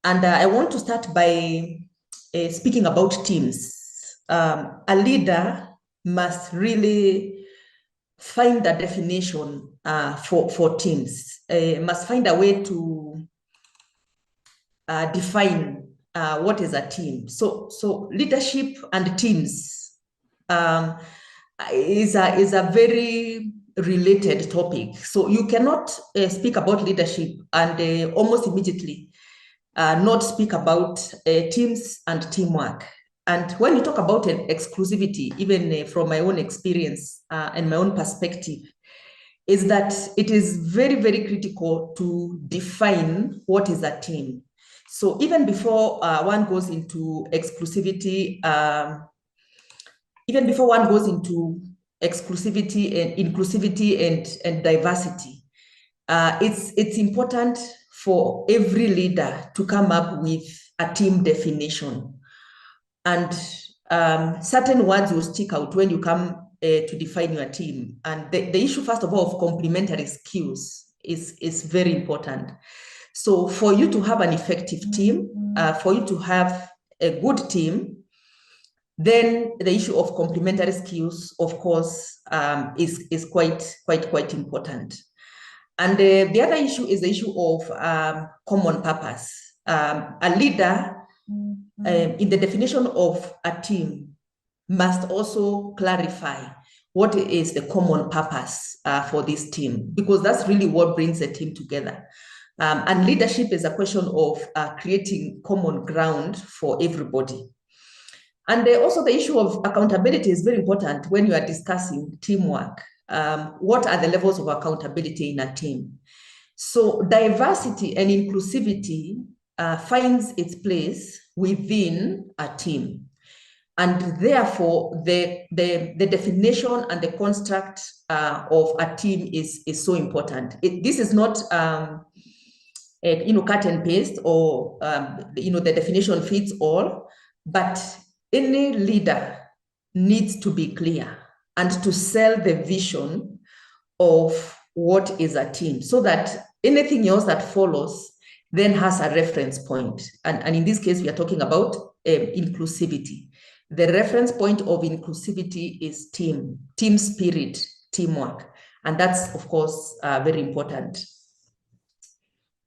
And I want to start by speaking about teams. A leader must really find a definition for teams, must find a way to define what is a team. So leadership and teams is a very related topic. So you cannot speak about leadership and almost immediately not speak about teams and teamwork. And when you talk about exclusivity, even from my own experience and my own perspective, is that it is very, very critical to define what is a team. So even before one goes into exclusivity, even before one goes into exclusivity and inclusivity and diversity, it's important for every leader to come up with a team definition. And certain words will stick out when you come to define your team. And the issue, first of all, of complementary skills is very important. So for you to have an effective team, for you to have a good team, then the issue of complementary skills, of course, is quite important. And the other issue is the issue of common purpose. A leader, in the definition of a team, must also clarify what is the common purpose for this team, because that's really what brings a team together. And leadership is a question of creating common ground for everybody. And also the issue of accountability is very important when you are discussing teamwork. What are the levels of accountability in a team? So diversity and inclusivity finds its place within a team. And therefore, the definition and the construct of a team is so important. This is not cut and paste or the definition fits all, but any leader needs to be clear and to sell the vision of what is a team, so that anything else that follows then has a reference point. And in this case, we are talking about inclusivity. The reference point of inclusivity is team spirit, teamwork. And that's, of course, very important.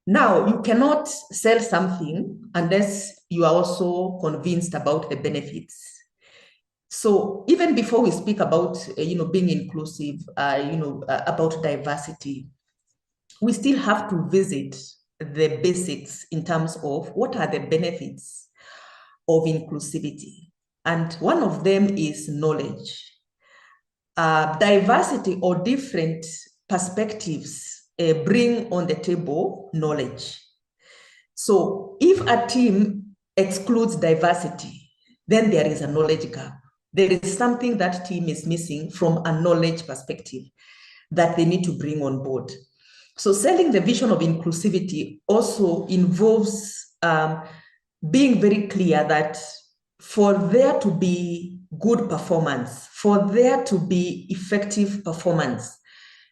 Now, you cannot sell something unless you are also convinced about the benefits. So even before we speak about, being inclusive, about diversity, we still have to visit the basics in terms of what are the benefits of inclusivity. And one of them is knowledge. Diversity or different perspectives bring on the table knowledge. So if a team excludes diversity, then there is a knowledge gap. There is something that team is missing from a knowledge perspective that they need to bring on board. So selling the vision of inclusivity also involves being very clear that for there to be good performance, for there to be effective performance,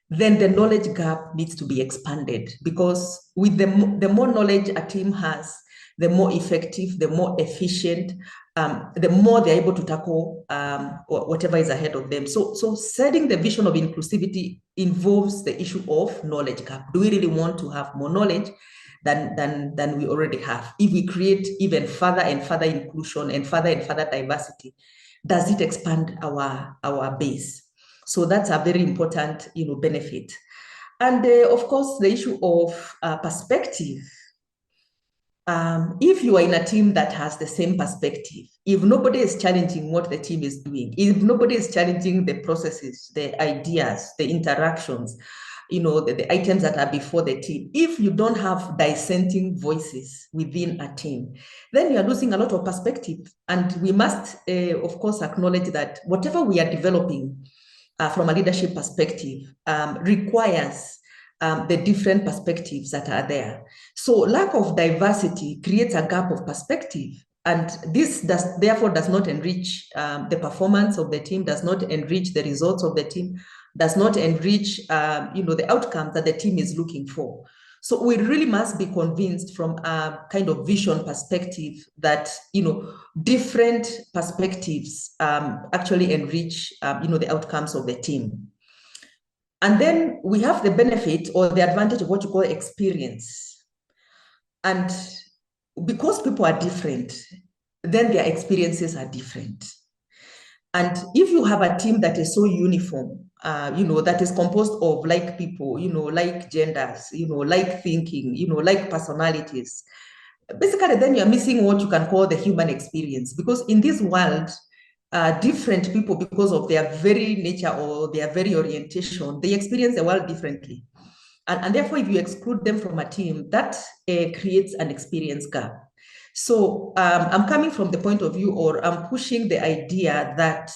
then the knowledge gap needs to be expanded, because with the more knowledge a team has, the more effective, the more efficient, the more they're able to tackle whatever is ahead of them. So setting the vision of inclusivity involves the issue of knowledge gap. Do we really want to have more knowledge than we already have? If we create even further and further inclusion and further diversity, does it expand our base? So that's a very important, benefit. And of course, the issue of perspective. If you are in a team that has the same perspective, if nobody is challenging what the team is doing, if nobody is challenging the processes, the ideas, the interactions, the items that are before the team, if you don't have dissenting voices within a team, then you are losing a lot of perspective. And we must, of course, acknowledge that whatever we are developing from a leadership perspective requires the different perspectives that are there. So lack of diversity creates a gap of perspective. And this therefore does not enrich the performance of the team, does not enrich the results of the team, does not enrich the outcomes that the team is looking for. So we really must be convinced from a kind of vision perspective that, different perspectives actually enrich, the outcomes of the team. And then we have the benefit or the advantage of what you call experience. And because people are different, then their experiences are different. And if you have a team that is so uniform, that is composed of like people, like genders, like thinking, like personalities, basically then you're missing what you can call the human experience. Because in this world, different people, because of their very nature or their very orientation, they experience the world differently. And therefore, if you exclude them from a team, that creates an experience gap. So I'm coming from the point of view, or I'm pushing the idea that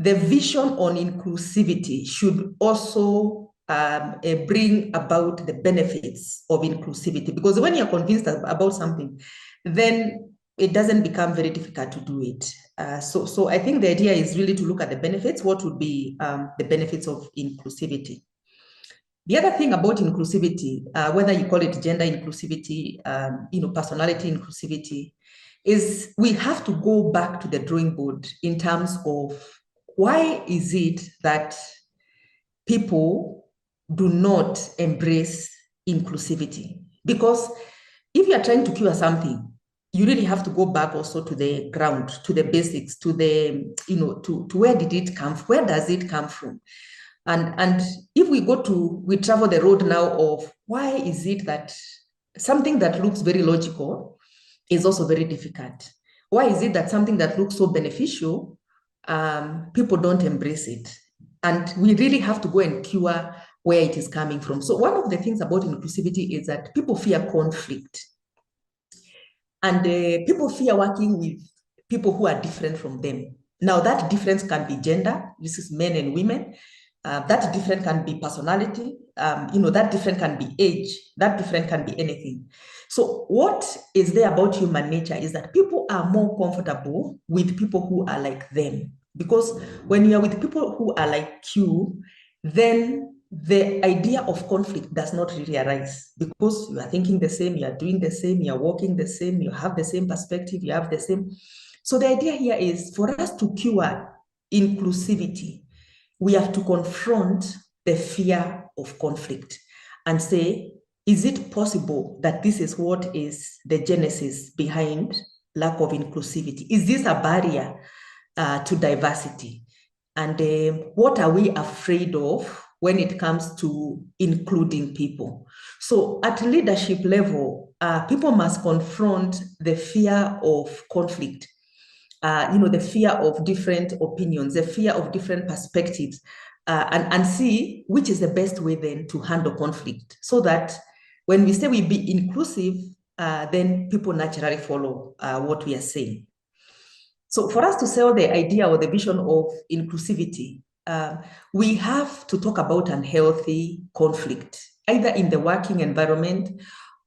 the vision on inclusivity should also bring about the benefits of inclusivity. Because when you're convinced about something, then it doesn't become very difficult to do it. So I think the idea is really to look at the benefits. What would be the benefits of inclusivity? The other thing about inclusivity, whether you call it gender inclusivity, personality inclusivity, is we have to go back to the drawing board in terms of why is it that people do not embrace inclusivity? Because if you are trying to cure something, you really have to go back also to the ground, to the basics, to the, to where did it come from? Where does it come from? And if we travel the road now of why is it that something that looks very logical is also very difficult? Why is it that something that looks so beneficial, people don't embrace it? And we really have to go and cure where it is coming from. So one of the things about inclusivity is that people fear conflict. And people fear working with people who are different from them. Now, that difference can be gender, this is men and women. That different can be personality, that different can be age, that different can be anything. So what is there about human nature is that people are more comfortable with people who are like them. Because when you are with people who are like you, then the idea of conflict does not really arise because you are thinking the same, you are doing the same, you are walking the same, you have the same perspective, you have the same. So the idea here is for us to cure inclusivity, we have to confront the fear of conflict and say, is it possible that this is what is the genesis behind lack of inclusivity? Is this a barrier to diversity? And what are we afraid of when it comes to including people? So at leadership level, people must confront the fear of conflict, the fear of different opinions, the fear of different perspectives, and see which is the best way then to handle conflict, so that when we say we be inclusive, then people naturally follow what we are saying. So for us to sell the idea or the vision of inclusivity, we have to talk about unhealthy conflict, either in the working environment,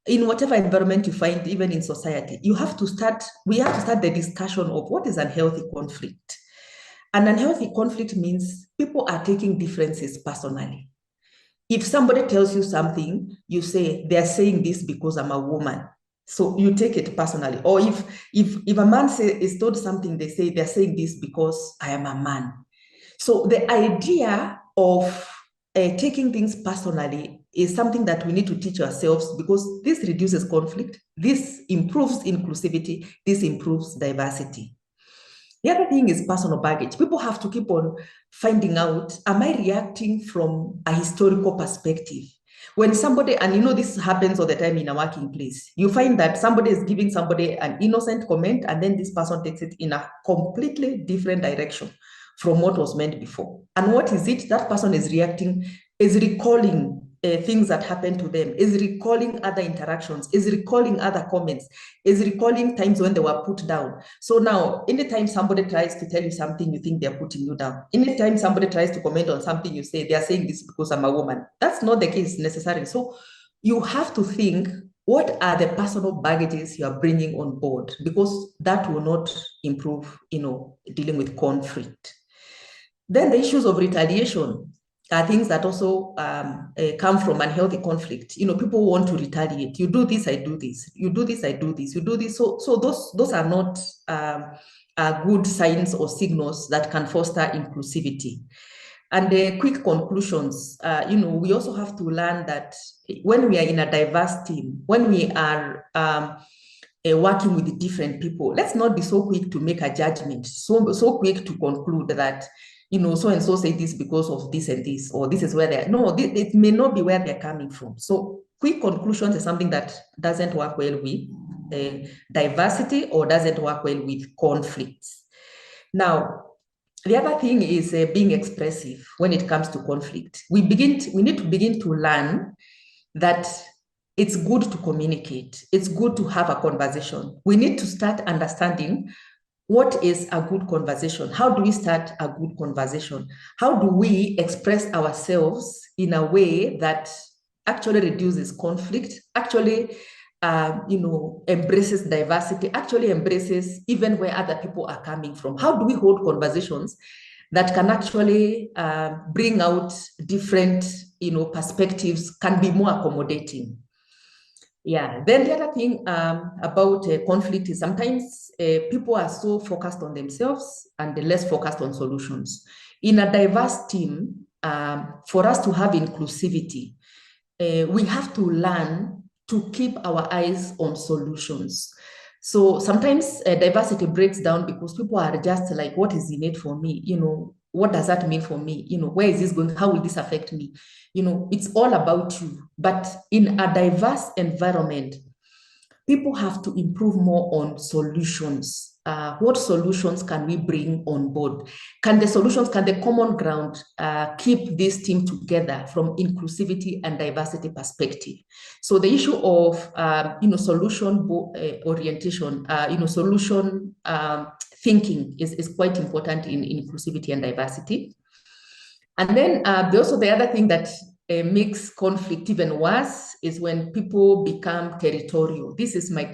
in whatever environment you find, even in society. We have to start the discussion of what is unhealthy conflict. And unhealthy conflict means people are taking differences personally. If somebody tells you something, you say, they're saying this because I'm a woman. So you take it personally. Or if a man is told something, they say they're saying this because I am a man. So the idea of taking things personally is something that we need to teach ourselves, because this reduces conflict, this improves inclusivity, this improves diversity. The other thing is personal baggage. People have to keep on finding out, am I reacting from a historical perspective? When somebody, and this happens all the time in a working place, you find that somebody is giving somebody an innocent comment, and then this person takes it in a completely different direction from what was meant before. And what is it? That person is reacting, is recalling things that happened to them, is recalling other interactions, is recalling other comments, is recalling times when they were put down. So now, anytime somebody tries to tell you something, you think they're putting you down. Anytime somebody tries to comment on something, you say, they're saying this because I'm a woman. That's not the case necessarily. So you have to think, what are the personal baggages you are bringing on board? Because that will not improve, dealing with conflict. Then the issues of retaliation. are things that also come from unhealthy conflict. People want to retaliate. You do this, I do this. You do this, I do this. You do this. So those are not good signs or signals that can foster inclusivity. And the quick conclusions, we also have to learn that when we are in a diverse team, when we are working with different people, let's not be so quick to make a judgment, so quick to conclude that, so and so say this because of this and this, or this is where they're, no, it may not be where they're coming from. So quick conclusions is something that doesn't work well with diversity, or doesn't work well with conflicts. Now, the other thing is being expressive when it comes to conflict. We need to begin to learn that it's good to communicate. It's good to have a conversation. We need to start understanding what is a good conversation. How do we start a good conversation? How do we express ourselves in a way that actually reduces conflict, actually embraces diversity, actually embraces even where other people are coming from? How do we hold conversations that can actually bring out different, perspectives, can be more accommodating? Yeah. Then the other thing about conflict is sometimes people are so focused on themselves and less focused on solutions. In a diverse team, for us to have inclusivity, we have to learn to keep our eyes on solutions. So sometimes diversity breaks down because people are just like, what is in it for me? What does that mean for me? Where is this going? How will this affect me? It's all about you. But in a diverse environment, people have to improve more on solutions. What solutions can we bring on board? Can the common ground keep this team together from inclusivity and diversity perspective? So the issue of solution orientation, solution thinking is quite important in inclusivity and diversity. And then also the other thing that makes conflict even worse is when people become territorial. This is my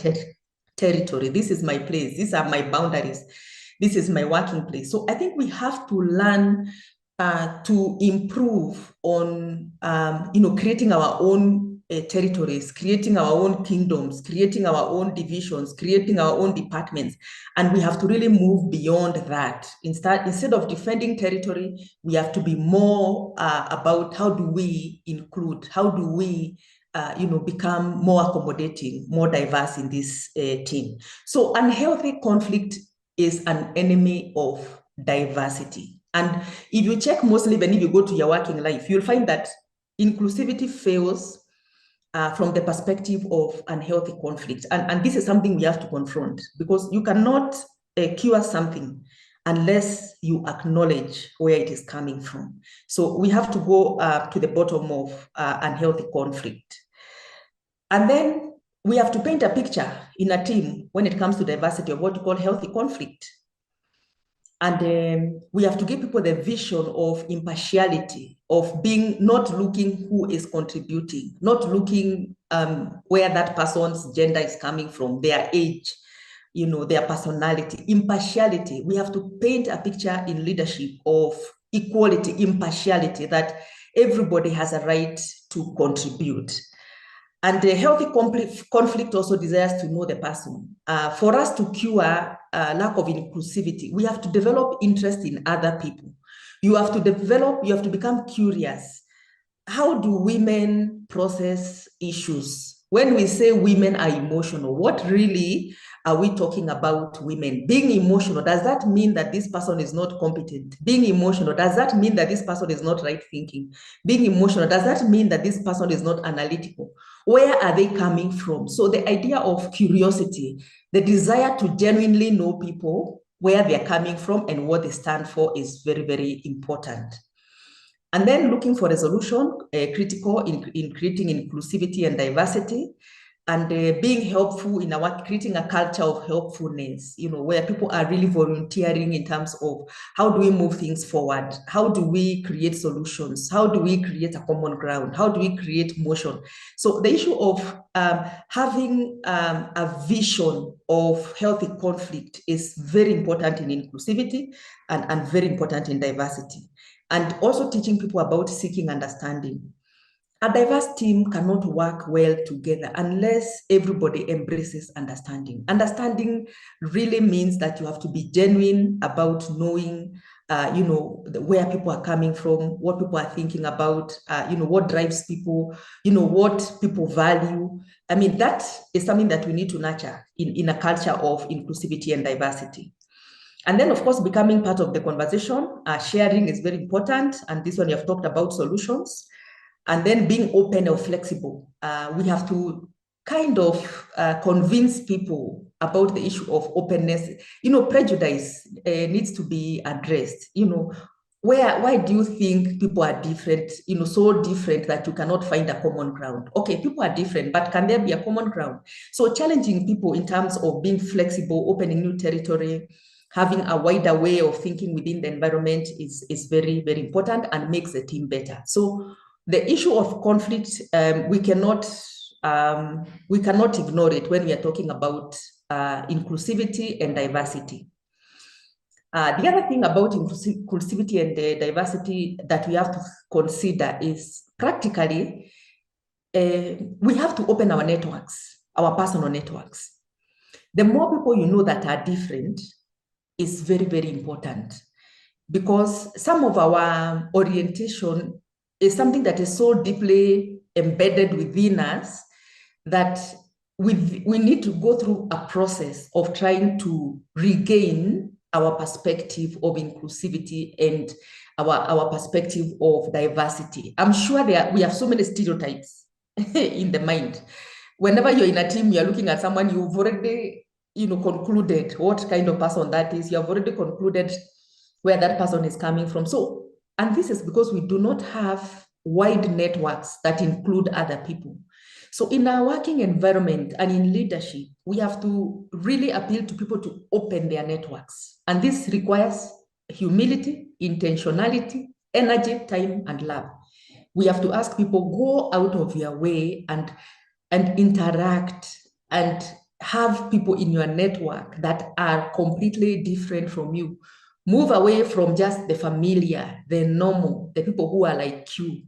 territory. This is my place. These are my boundaries. This is my working place. So I think we have to learn to improve on, creating our own territories, creating our own kingdoms, creating our own divisions, creating our own departments. And we have to really move beyond that. Instead of defending territory, we have to be more about how do we include, how do we become more accommodating, more diverse in this team. So unhealthy conflict is an enemy of diversity. And if you check mostly, when you go to your working life, you'll find that inclusivity fails from the perspective of unhealthy conflict. And this is something we have to confront, because you cannot cure something unless you acknowledge where it is coming from. So we have to go to the bottom of unhealthy conflict. And then we have to paint a picture in a team when it comes to diversity of what we call healthy conflict. And we have to give people the vision of impartiality, of being not looking who is contributing, not looking where that person's gender is coming from, their age, their personality. Impartiality. We have to paint a picture in leadership of equality, impartiality, that everybody has a right to contribute. And the healthy conflict also desires to know the person. For us to cure lack of inclusivity, we have to develop interest in other people. You have to become curious. How do women process issues? When we say women are emotional, what really are we talking about women? Being emotional, does that mean that this person is not competent? Being emotional, does that mean that this person is not right thinking? Being emotional, does that mean that this person is not analytical? Where are they coming from? So the idea of curiosity, the desire to genuinely know people, where they're coming from and what they stand for, is very, very important. And then looking for resolution, critical in creating inclusivity and diversity. and being helpful in our creating a culture of helpfulness, where people are really volunteering in terms of how do we move things forward? How do we create solutions? How do we create a common ground? How do we create motion? So the issue of having a vision of healthy conflict is very important in inclusivity and very important in diversity. And also teaching people about seeking understanding. A diverse team cannot work well together unless everybody embraces understanding. Understanding really means that you have to be genuine about knowing, where people are coming from, what people are thinking about, what drives people, what people value. I mean, that is something that we need to nurture in a culture of inclusivity and diversity. And then, of course, becoming part of the conversation, sharing is very important. And this one, you have talked about solutions. And then being open or flexible. We have to kind of convince people about the issue of openness. Prejudice needs to be addressed. Why do you think people are different, so different that you cannot find a common ground? Okay, people are different, but can there be a common ground? So challenging people in terms of being flexible, opening new territory, having a wider way of thinking within the environment is very, very important and makes the team better. So the issue of conflict, we cannot ignore it when we are talking about inclusivity and diversity. The other thing about inclusivity and diversity that we have to consider is practically, we have to open our networks, our personal networks. The more people you know that are different is very, very important, because some of our orientation is something that is so deeply embedded within us that we need to go through a process of trying to regain our perspective of inclusivity and our perspective of diversity. I'm sure we have so many stereotypes in the mind. Whenever you're in a team, you're looking at someone, you've already concluded what kind of person that is. You have already concluded where that person is coming from. So, and this is because we do not have wide networks that include other people. So in our working environment and in leadership, we have to really appeal to people to open their networks. And this requires humility, intentionality, energy, time, and love. We have to ask people, go out of your way and interact and have people in your network that are completely different from you. Move away from just the familiar, the normal, the people who are like you.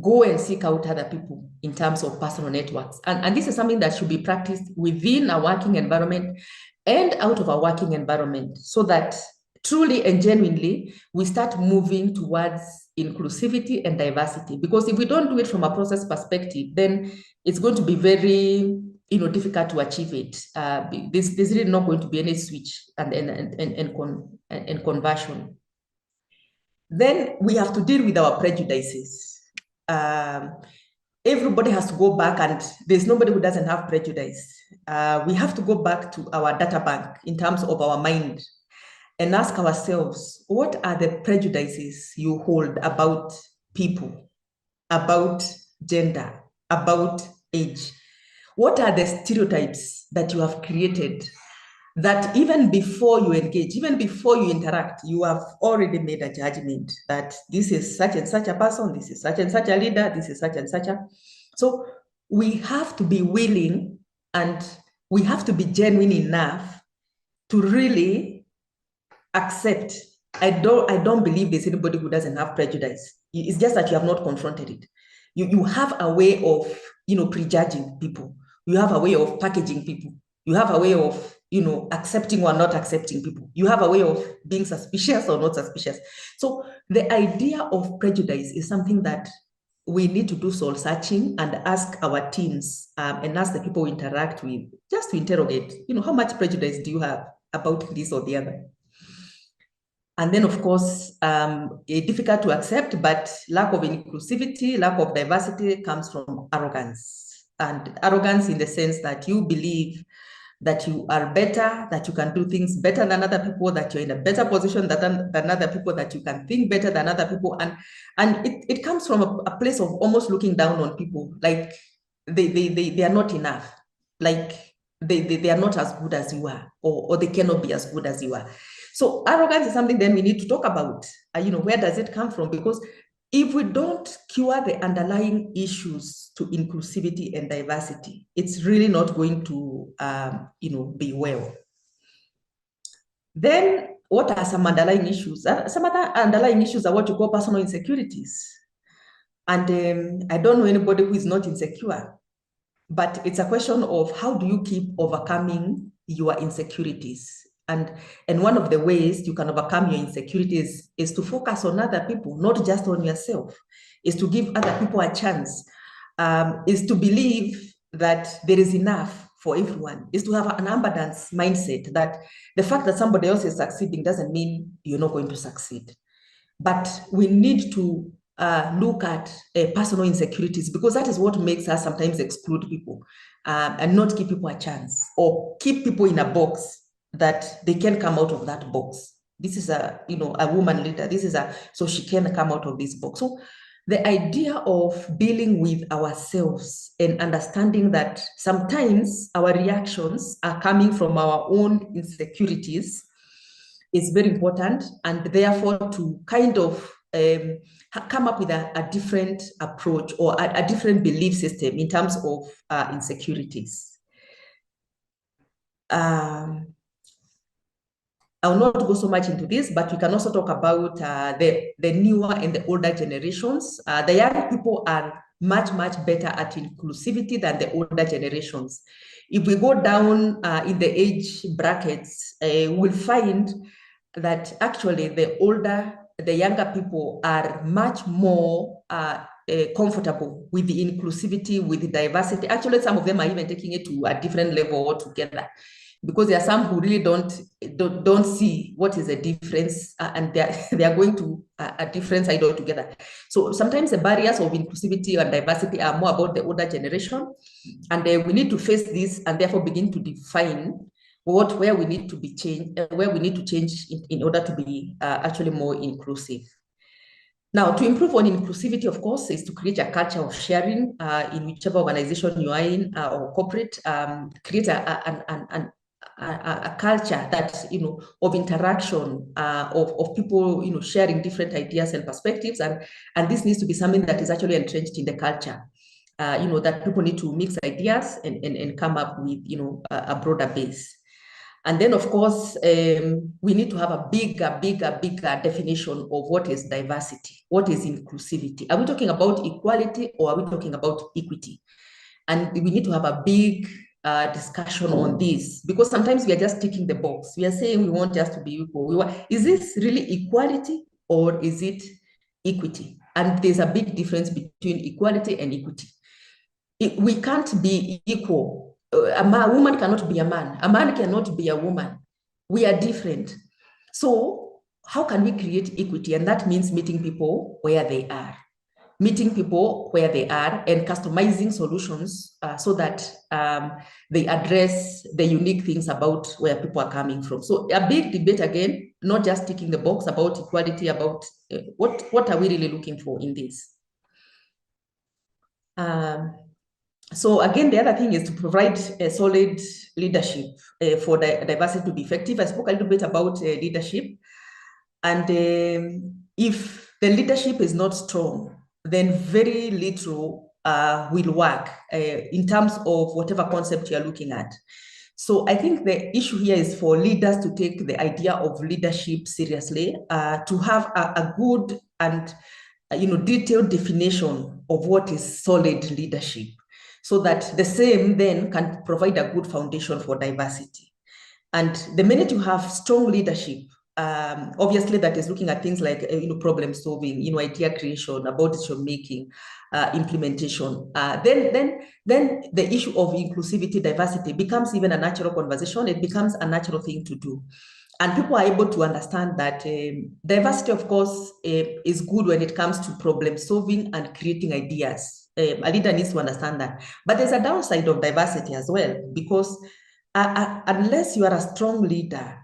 Go and seek out other people in terms of personal networks. And this is something that should be practiced within a working environment and out of a working environment, so that truly and genuinely we start moving towards inclusivity and diversity. Because if we don't do it from a process perspective, then it's going to be very difficult to achieve it. There's really not going to be any switch and conversion. Then we have to deal with our prejudices. Everybody has to go back, and there's nobody who doesn't have prejudice. We have to go back to our data bank in terms of our mind and ask ourselves, what are the prejudices you hold about people, about gender, about age? What are the stereotypes that you have created that even before you engage, even before you interact, you have already made a judgment that this is such and such a person, this is such and such a leader, this is such and such a... So we have to be willing and we have to be genuine enough to really accept. I don't believe there's anybody who doesn't have prejudice. It's just that you have not confronted it. You have a way of, prejudging people. You have a way of packaging people. You have a way of, accepting or not accepting people. You have a way of being suspicious or not suspicious. So the idea of prejudice is something that we need to do soul searching and ask our teams and ask the people we interact with, just to interrogate, how much prejudice do you have about this or the other? And then, of course, difficult to accept, but lack of inclusivity, lack of diversity comes from arrogance. And arrogance in the sense that you believe that you are better, that you can do things better than other people, that you're in a better position than other people, that you can think better than other people. And it comes from a place of almost looking down on people, like they are not enough. like they are not as good as you are, or they cannot be as good as you are. So arrogance is something then we need to talk about. Where does it come from? Because if we don't cure the underlying issues to inclusivity and diversity, it's really not going to, be well. Then what are some underlying issues? Some other underlying issues are what you call personal insecurities. And I don't know anybody who is not insecure, but it's a question of how do you keep overcoming your insecurities? And one of the ways you can overcome your insecurities is to focus on other people, not just on yourself, is to give other people a chance, is to believe that there is enough for everyone, is to have an abundance mindset, that the fact that somebody else is succeeding doesn't mean you're not going to succeed. But we need to look at personal insecurities, because that is what makes us sometimes exclude people and not give people a chance, or keep people in a box that they can come out of that box. This is a woman leader. So she can come out of this box. So the idea of dealing with ourselves and understanding that sometimes our reactions are coming from our own insecurities is very important, and therefore to kind of come up with a different approach, or a different belief system in terms of insecurities. I will not go so much into this, but we can also talk about the newer and the older generations. The young people are much, much better at inclusivity than the older generations. If we go down in the age brackets, we'll find that actually the younger people are much more comfortable with the inclusivity, with the diversity. Actually, some of them are even taking it to a different level altogether, because there are some who really don't see what is the difference, and they are going to a different side altogether. So sometimes the barriers of inclusivity and diversity are more about the older generation, and we need to face this and therefore begin to define where we need to be changed, where we need to change in order to be actually more inclusive. Now, to improve on inclusivity, of course, is to create a culture of sharing in whichever organization you are in, or corporate. Create a culture that of interaction, of people sharing different ideas and perspectives, and this needs to be something that is actually entrenched in the culture. That people need to mix ideas and come up with a broader base. And then, of course, we need to have a bigger definition of what is diversity, what is inclusivity. Are we talking about equality, or are we talking about equity? And we need to have a big discussion on this, because sometimes we are just ticking the box. We are saying we want just to be equal. Is this really equality, or is it equity? And there's a big difference between equality and equity. We can't be equal. A woman cannot be a man. A man cannot be a woman. We are different. So how can we create equity? And that means meeting people where they are. Meeting people where they are and customizing solutions so that they address the unique things about where people are coming from. So a big debate again, not just ticking the box about equality, about what are we really looking for in this. So again, the other thing is to provide a solid leadership for diversity to be effective. I spoke a little bit about leadership. And if the leadership is not strong, then very little will work in terms of whatever concept you're looking at. So I think the issue here is for leaders to take the idea of leadership seriously, to have a good and detailed definition of what is solid leadership, so that the same then can provide a good foundation for diversity. And the minute you have strong leadership, obviously that is looking at things like problem solving, idea creation, about decision making, implementation, then the issue of inclusivity, diversity becomes even a natural conversation. It becomes a natural thing to do. And people are able to understand that diversity, of course, is good when it comes to problem solving and creating ideas. A leader needs to understand that. But there's a downside of diversity as well, because unless you are a strong leader,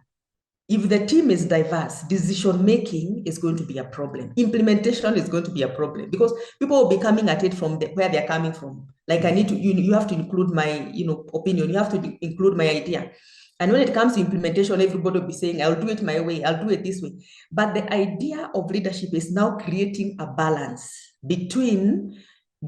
if the team is diverse, decision making is going to be a problem. Implementation is going to be a problem because people will be coming at it from where they're coming from. Like I need to, you have to include my, opinion. You have to include my idea. And when it comes to implementation, everybody will be saying, I'll do it my way, I'll do it this way. But the idea of leadership is now creating a balance between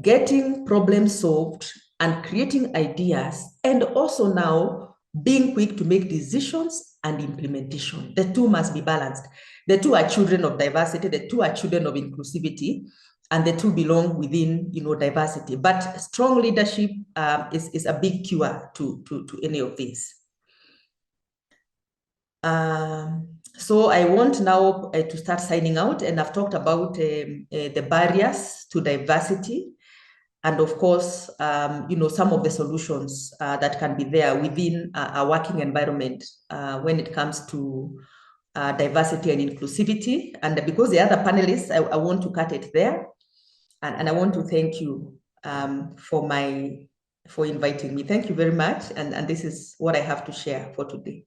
getting problems solved and creating ideas, and also now being quick to make decisions and implementation. The two must be balanced. The two are children of diversity, the two are children of inclusivity, and the two belong within, diversity. But strong leadership is a big cure to any of these. So I want now to start signing out, and I've talked about the barriers to diversity, and of course, some of the solutions that can be there within a working environment when it comes to diversity and inclusivity. And because the other panelists, I want to cut it there. And I want to thank you for inviting me. Thank you very much. And this is what I have to share for today.